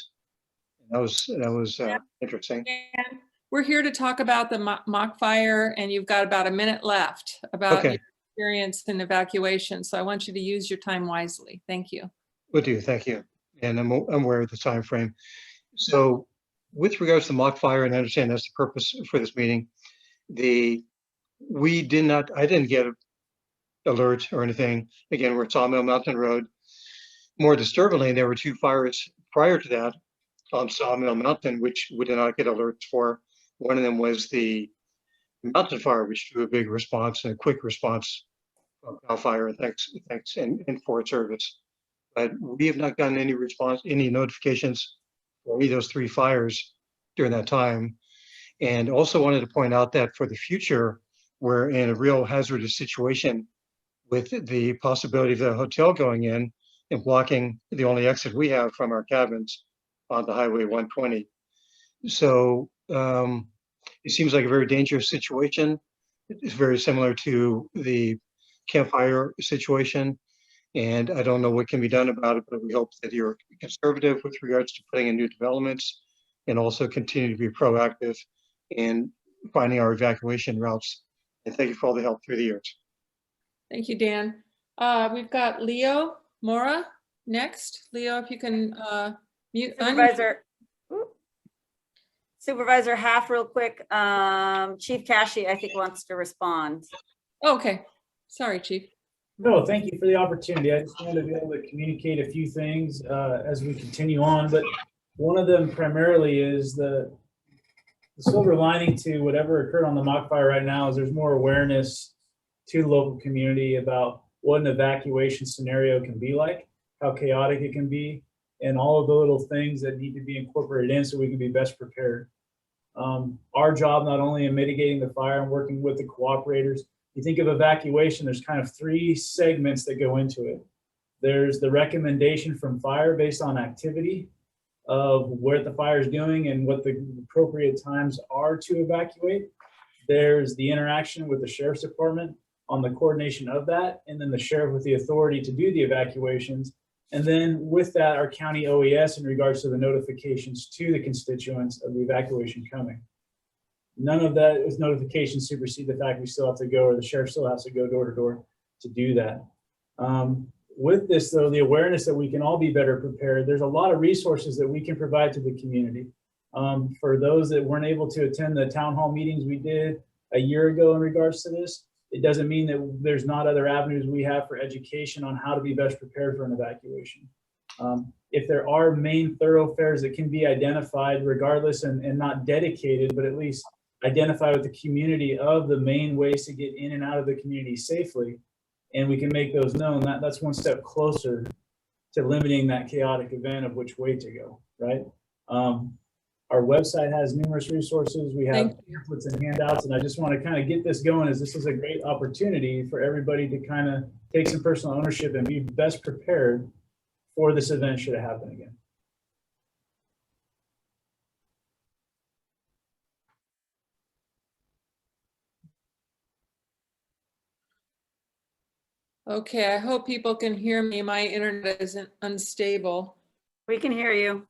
That was interesting. And we're here to talk about the MOC fire, and you've got about a minute left about your experience in evacuation. So I want you to use your time wisely. Thank you. Will do. Thank you. And I'm aware of the time frame. So with regards to the MOC fire, and I understand that's the purpose for this meeting, I didn't get an alert or anything. Again, we're at Sawmill Mountain Road. More disturbingly, there were two fires prior to that on Sawmill Mountain, which we did not get alerts for. One of them was the mountain fire, which drew a big response and a quick response from CAL FIRE, and thanks and for its service. But we have not gotten any notifications for any of those three fires during that time. And also wanted to point out that for the future, we're in a real hazardous situation with the possibility of the hotel going in and blocking the only exit we have from our cabins on the Highway 120. So it seems like a very dangerous situation. It's very similar to the campfire situation. And I don't know what can be done about it, but we hope that you're conservative with regards to putting in new developments and also continue to be proactive in finding our evacuation routes. And thank you for all the help through the years. Thank you, Dan. We've got Leo Mora next. Leo, if you can mute. Supervisor Half, real quick. Chief Cashy, I think, wants to respond. Okay. Sorry, Chief. No, thank you for the opportunity. I just wanted to be able to communicate a few things as we continue on, but one of them primarily is the silver lining to whatever occurred on the mock fire right now is there's more awareness to the local community about what an evacuation scenario can be like, how chaotic it can be, and all of the little things that need to be incorporated in so we can be best prepared. Our job, not only in mitigating the fire and working with the cooperators, you think of evacuation, there's kind of three segments that go into it. There's the recommendation from fire based on activity of what the fire is doing and what the appropriate times are to evacuate. There's the interaction with the sheriff's department on the coordination of that, and then the sheriff with the authority to do the evacuations. And then with that, our county OES in regards to the notifications to the constituents of the evacuation coming. None of that is notifications supersede the fact we still have to go, or the sheriff still has to go door to door to do that. With this though, the awareness that we can all be better prepared, there's a lot of resources that we can provide to the community. For those that weren't able to attend the town hall meetings we did a year ago in regards to this, it doesn't mean that there's not other avenues we have for education on how to be best prepared for an evacuation. If there are main thoroughfares that can be identified regardless and not dedicated, but at least identify with the community of the main ways to get in and out of the community safely, and we can make those known, that's one step closer to limiting that chaotic event of which way to go, right? Our website has numerous resources. We have pamphlets and handouts, and I just want to kind of get this going as this is a great opportunity for everybody to kind of take some personal ownership and be best prepared for this event should it happen again. Okay, I hope people can hear me. My internet isn't unstable. We can hear you.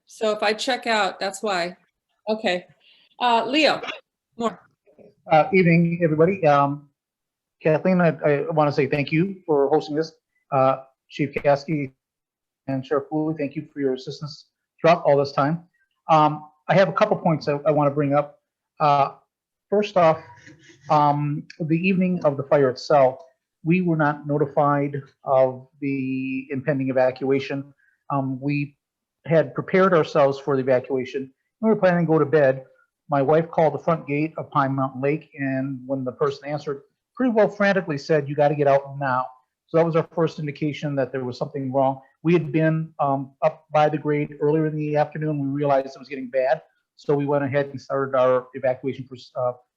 So if I check out, that's why. Okay. Leo, more. Evening, everybody. Kathleen, I want to say thank you for hosting this. Chief Kasky and Sheriff Wu, thank you for your assistance throughout all this time. I have a couple points I want to bring up. First off, the evening of the fire itself, we were not notified of the impending evacuation. We had prepared ourselves for the evacuation. We were planning to go to bed. My wife called the front gate of Pine Mountain Lake, and when the person answered, pretty well frantically said, "You got to get out now." So that was our first indication that there was something wrong. We had been up by the grade earlier in the afternoon. We realized it was getting bad, so we went ahead and started our evacuation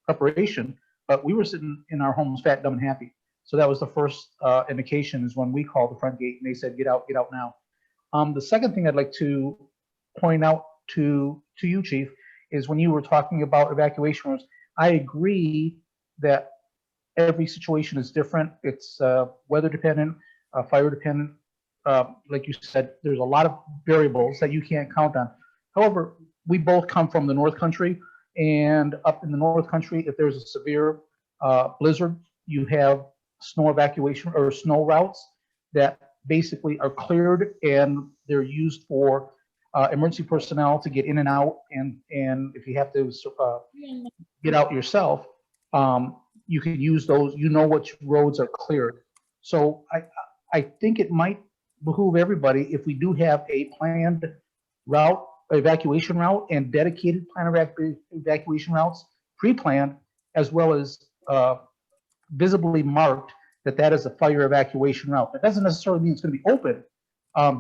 preparation. But we were sitting in our homes fat, dumb, and happy. So that was the first indication, is when we called the front gate and they said, get out now. The second thing I'd like to point out to you, Chief, is when you were talking about evacuation rooms, I agree that every situation is different. It's weather dependent, fire dependent. Like you said, there's a lot of variables that you can't count on. However, we both come from the North Country, and up in the North Country, if there's a severe blizzard, you have snow evacuation or snow routes that basically are cleared, and they're used for emergency personnel to get in and out. And if you have to get out yourself, you can use those. You know which roads are cleared. So I think it might behoove everybody if we do have a planned route, evacuation route, and dedicated plan evacuation routes, pre-planned, as well as visibly marked that is a fire evacuation route. That doesn't necessarily mean it's going to be open,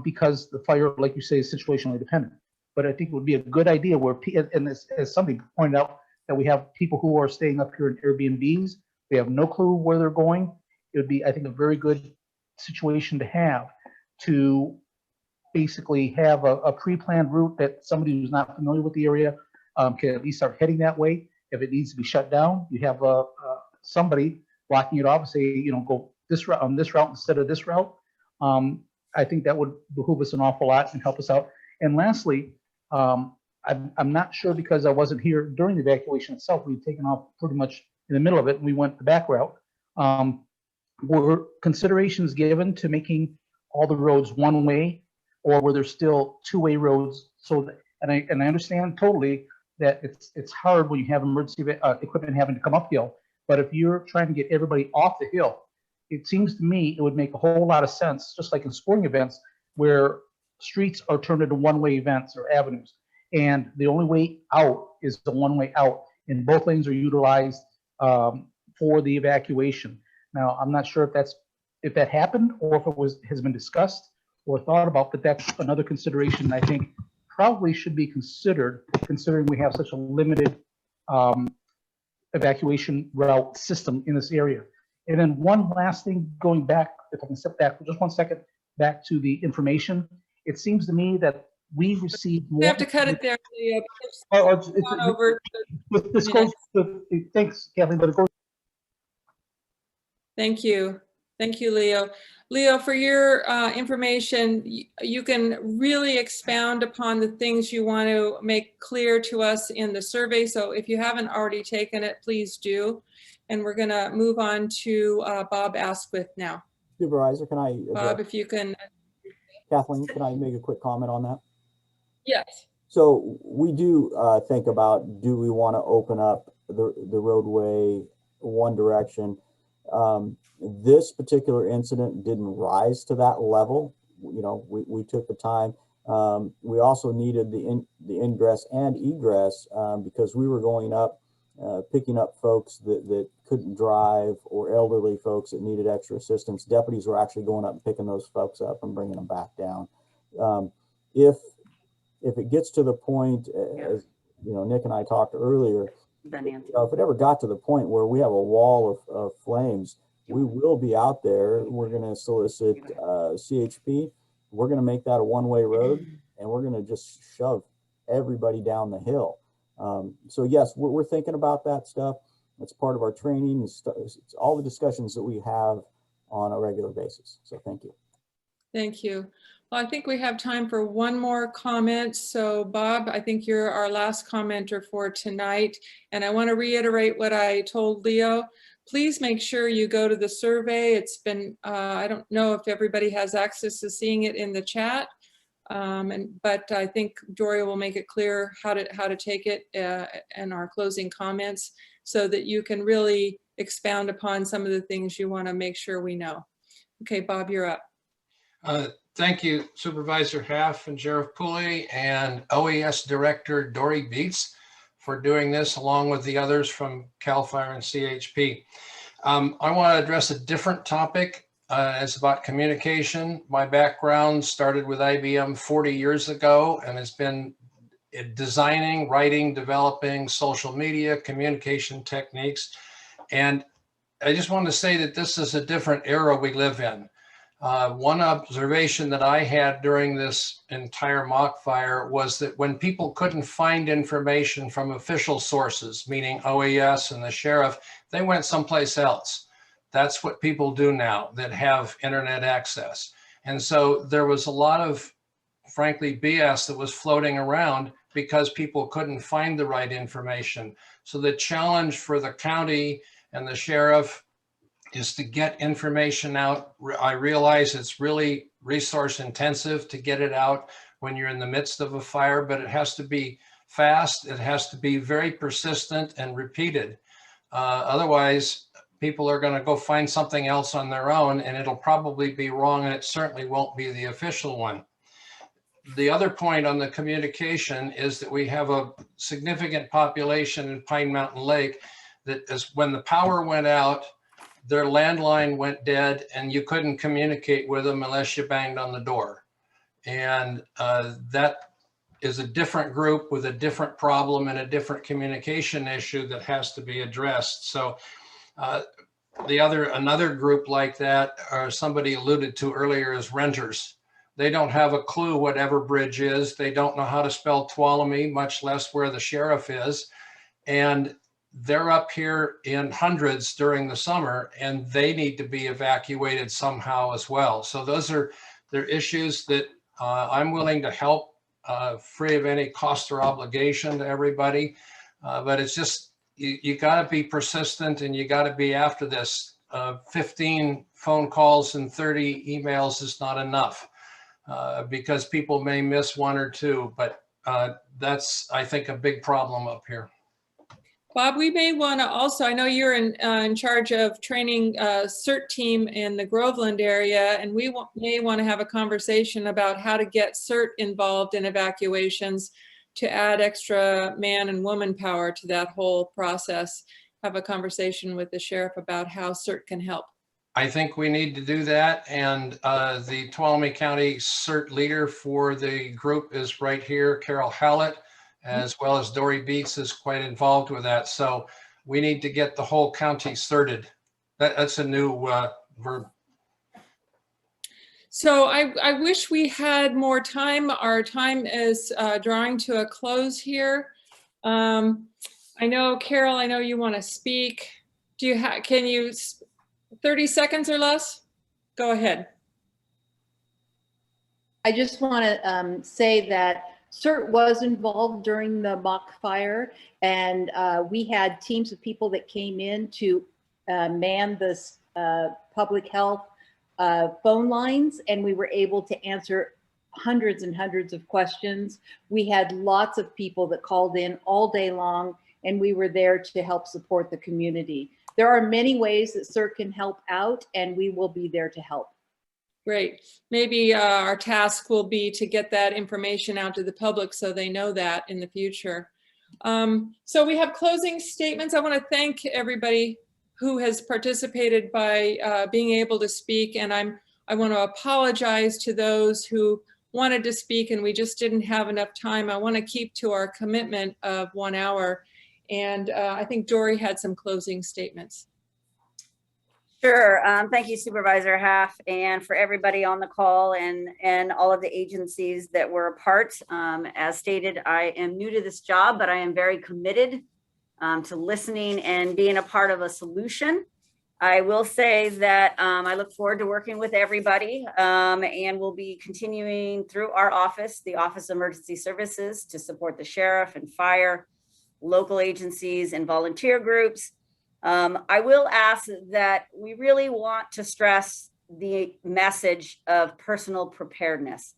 because the fire, like you say, is situationally dependent. But I think it would be a good idea where, and as somebody pointed out, that we have people who are staying up here in Airbnbs. They have no clue where they're going. It would be, I think, a very good situation to basically have a pre-planned route that somebody who's not familiar with the area can at least start heading that way. If it needs to be shut down, you have somebody blocking it off and say, go this route on this route instead of this route. I think that would behoove us an awful lot and help us out. And lastly, I'm not sure, because I wasn't here during the evacuation itself. We'd taken off pretty much in the middle of it, and we went the back route. Were considerations given to making all the roads one way, or were there still two-way roads? So that, and I understand totally that it's hard when you have emergency equipment having to come uphill. But if you're trying to get everybody off the hill it seems to me it would make a whole lot of sense, just like in sporting events, where streets are turned into one-way events or avenues, and the only way out is the one-way out, and both lanes are utilized for the evacuation. Now, I'm not sure if that happened or if it has been discussed or thought about, but that's another consideration I think probably should be considered, considering we have such a limited evacuation route system in this area. And then one last thing, going back, if I can step back for just 1 second, back to the information. It seems to me that we received more. We have to cut it there. Leo, this goes to, thanks, Kathleen, but it goes. Thank you. Thank you, Leo. Leo, for your information, you can really expound upon the things you want to make clear to us in the survey. So if you haven't already taken it, please do. And we're going to move on to Bob Asquith now. Supervisor, can I? Bob, if you can. Kathleen, can I make a quick comment on that? Yes. So we do think about, do we want to open up the roadway one direction? This particular incident didn't rise to that level. You know, we took the time. We also needed the ingress and egress because we were going up, picking up folks that couldn't drive or elderly folks that needed extra assistance. Deputies were actually going up and picking those folks up and bringing them back down. If it gets to the point, as you know, Nick and I talked earlier, if it ever got to the point where we have a wall of flames, we will be out there. We're going to solicit CHP. We're going to make that a one-way road, and we're going to just shove everybody down the hill. So yes, we're thinking about that stuff. It's part of our training. It's all the discussions that we have on a regular basis. So thank you. Thank you. Well, I think we have time for one more comment. So Bob, I think you're our last commenter for tonight. And I want to reiterate what I told Leo. Please make sure you go to the survey. It's been, I don't know if everybody has access to seeing it in the chat. But I think Doria will make it clear how to take it in our closing comments so that you can really expound upon some of the things you want to make sure we know. Okay, Bob, you're up. Thank you, Supervisor Haff and Sheriff Pooley and OES Director Dory Beets for doing this, along with the others from CAL FIRE and CHP. I want to address a different topic. It's about communication. My background started with IBM 40 years ago, and it's been designing, writing, developing social media, communication techniques. And I just want to say that this is a different era we live in. One observation that I had during this entire mock fire was that when people couldn't find information from official sources, meaning OES and the sheriff, they went someplace else. That's what people do now that have internet access. And so there was a lot of, frankly, BS that was floating around because people couldn't find the right information. So the challenge for the county and the sheriff is to get information out. I realize it's really resource intensive to get it out when you're in the midst of a fire, but it has to be fast. It has to be very persistent and repeated. Otherwise, people are going to go find something else on their own, and it'll probably be wrong, and it certainly won't be the official one. The other point on the communication is that we have a significant population in Pine Mountain Lake that is, when the power went out, their landline went dead and you couldn't communicate with them unless you banged on the door. And that is a different group with a different problem and a different communication issue that has to be addressed. So another group like that, somebody alluded to earlier, is renters. They don't have a clue what Everbridge is. They don't know how to spell Tuolumne, much less where the sheriff is. And they're up here in hundreds during the summer, and they need to be evacuated somehow as well. So they're issues that I'm willing to help free of any cost or obligation to everybody. But it's just, you got to be persistent and you got to be after this. 15 phone calls and 30 emails is not enough because people may miss one or two, but that's, I think, a big problem up here. Bob, we may want to also, I know you're in charge of training CERT team in the Groveland area, and we may want to have a conversation about how to get CERT involved in evacuations to add extra man and woman power to that whole process. Have a conversation with the sheriff about how CERT can help. I think we need to do that. And the Tuolumne County CERT leader for the group is right here, Carol Hallett, as well as Dory Beats is quite involved with that. So we need to get the whole county CERTed. That's a new verb. So I wish we had more time. Our time is drawing to a close here. I know, Carol, I know you want to speak. Do you can you, 30 seconds or less? Go ahead. I just want to say that CERT was involved during the MOC fire, and we had teams of people that came in to man this public health phone lines, and we were able to answer hundreds and hundreds of questions. We had lots of people that called in all day long, and we were there to help support the community. There are many ways that CERT can help out, and we will be there to help. Great. Maybe our task will be to get that information out to the public so they know that in the future. So we have closing statements. I want to thank everybody who has participated by being able to speak, and I want to apologize to those who wanted to speak and we just didn't have enough time. I want to keep to our commitment of 1 hour, and I think Dory had some closing statements. Sure. Thank you, Supervisor Half, and for everybody on the call and all of the agencies that were a part. As stated, I am new to this job, but I am very committed to listening and being a part of a solution. I will say that I look forward to working with everybody, and we'll be continuing through our office, the Office of Emergency Services, to support the sheriff and fire, local agencies and volunteer groups. I will ask that we really want to stress the message of personal preparedness.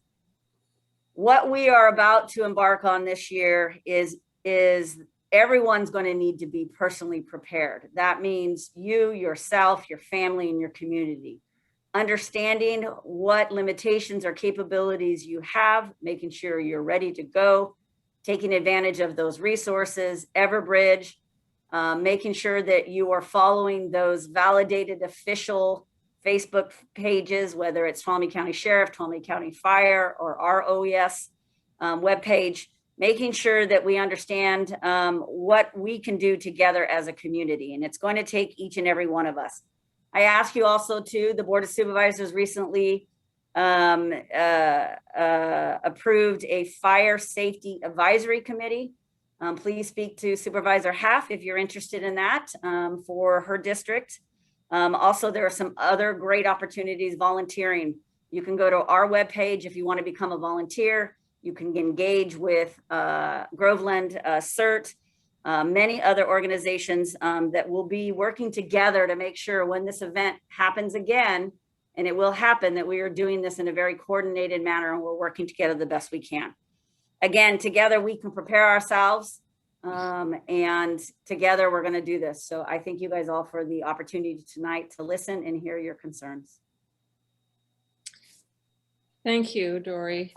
What we are about to embark on this year is everyone's going to need to be personally prepared. That means you, yourself, your family, and your community. Understanding what limitations or capabilities you have, making sure you're ready to go, taking advantage of those resources, Everbridge, making sure that you are following those validated official Facebook pages, whether it's Tuolumne County Sheriff, Tuolumne County Fire, or our OES webpage, making sure that we understand what we can do together as a community. And it's going to take each and every one of us. I ask you also to, the Board of Supervisors recently approved a Fire Safety Advisory Committee. Please speak to Supervisor Half if you're interested in that for her district. Also, there are some other great opportunities volunteering. You can go to our webpage if you want to become a volunteer. You can engage with Groveland, CERT, many other organizations that will be working together to make sure when this event happens again, and it will happen, that we are doing this in a very coordinated manner and we're working together the best we can. Again, together we can prepare ourselves, and together we're going to do this. So I thank you guys all for the opportunity tonight to listen and hear your concerns. Thank you, Dory.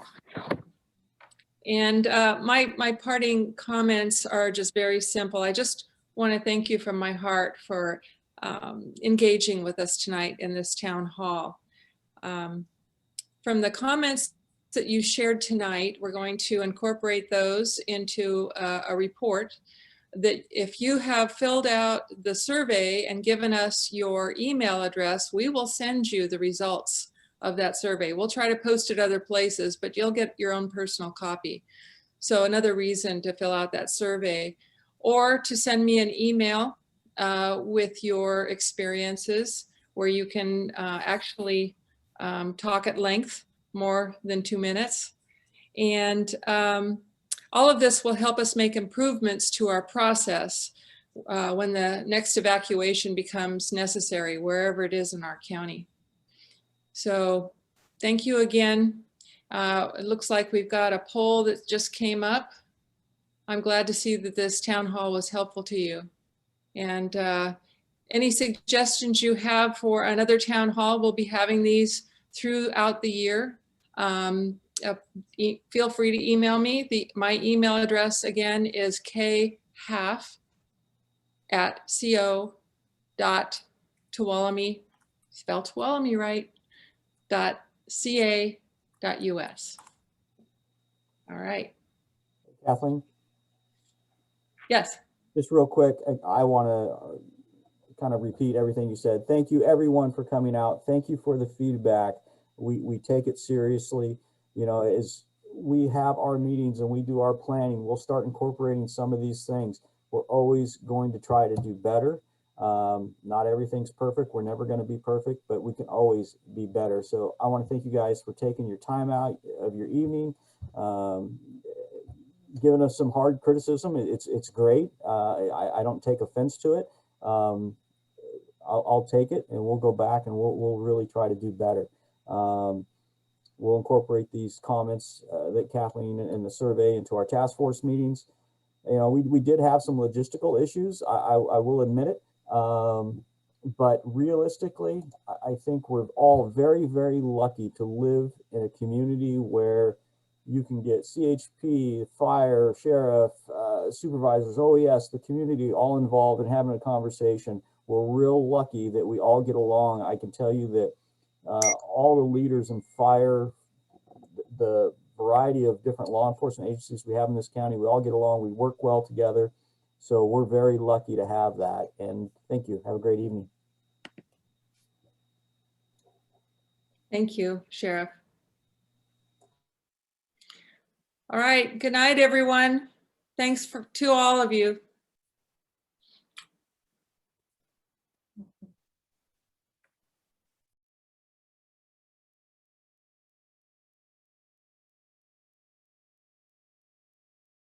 And my parting comments are just very simple. I just want to thank you from my heart for engaging with us tonight in this town hall. From the comments that you shared tonight, we're going to incorporate those into a report that if you have filled out the survey and given us your email address, we will send you the results of that survey. We'll try to post it other places, but you'll get your own personal copy. So another reason to fill out that survey, or to send me an email with your experiences where you can actually talk at length, more than 2 minutes. And all of this will help us make improvements to our process when the next evacuation becomes necessary, wherever it is in our county. So thank you again. It looks like we've got a poll that just came up. I'm glad to see that this town hall was helpful to you. And any suggestions you have for another town hall, we'll be having these throughout the year. Feel free to email me. My email address again is khalf@co.tuolumne, spell Tuolumne right, .ca.us. All right. Kathleen, Yes. just real quick, I want to kind of repeat everything you said. Thank you everyone for coming out. Thank you for the feedback. We take it seriously. You know, as we have our meetings and we do our planning, we'll start incorporating some of these things. We're always going to try to do better. Not everything's perfect. We're never going to be perfect, but we can always be better. So I want to thank you guys for taking your time out of your evening, giving us some hard criticism. It's great. I don't take offense to it. I'll take it, and we'll go back and we'll really try to do better. We'll incorporate these comments that Kathleen and the survey into our task force meetings. You know, we did have some logistical issues. I will admit it. But realistically, I think we're all very, very lucky to live in a community where you can get CHP, fire, sheriff, supervisors, OES, the community all involved in having a conversation. We're real lucky that we all get along. I can tell you that all the leaders in fire, the variety of different law enforcement agencies we have in this county, we all get along, we work well together. So we're very lucky to have that. And thank you. Have a great evening. Thank you, Sheriff. All right. Good night, everyone. Thanks to all of you.